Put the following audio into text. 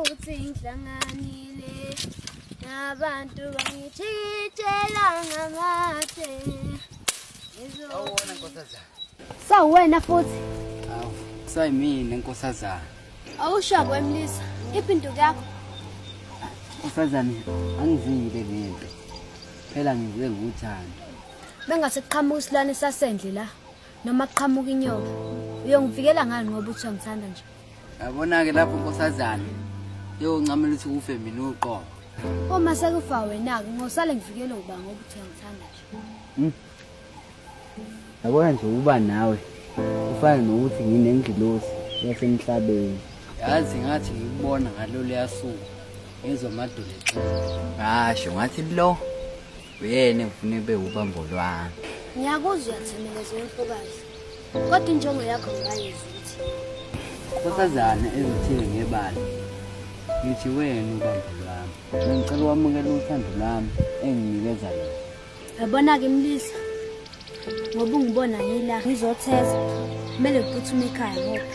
futhi ngihlanganile nabantu bangithitshela ngamade. Awona nkosazana. Sawwena futhi. Awu, sayimini nkosazana. Awusho kwemlisa. Ipinduka yakho. Nkosazana, angizile lento. Phela ngize nguthando. Bengase kuqhamuka isilwane sasendle la noma kuqhamuka inyoka. Uyongivikela ngani ngoba uthi ngithanda nje. Yabona ke lapho nkosazana. Yoncamela ukuthi kufe mina uqobo. Uma sekufa wena ke ngosale ngivikele uba ngoba uthi ngithanda nje. Yabona nje uba nawe ufana nokuthi nginengilosi yasemhlabeni. Yazi ngathi ngikubona ngalo leyasuku ngizwa amadolo exoxa. Ngasho ngathi lo uyena ufune ube ubambo lwami. Ngiyakuzwa uyathemekeza wemfokazi. Kodwa injongo yakho ngayizi ukuthi Nkosazana ezithile ngebala. Ngithi wena ubambo lwami. Ngicela ukwamukela uthando lwami enginikeza lona. yabona ke mlisa. Ngoba ungibona ngila ngizothetha kumele uphuthume ekhaya ngoba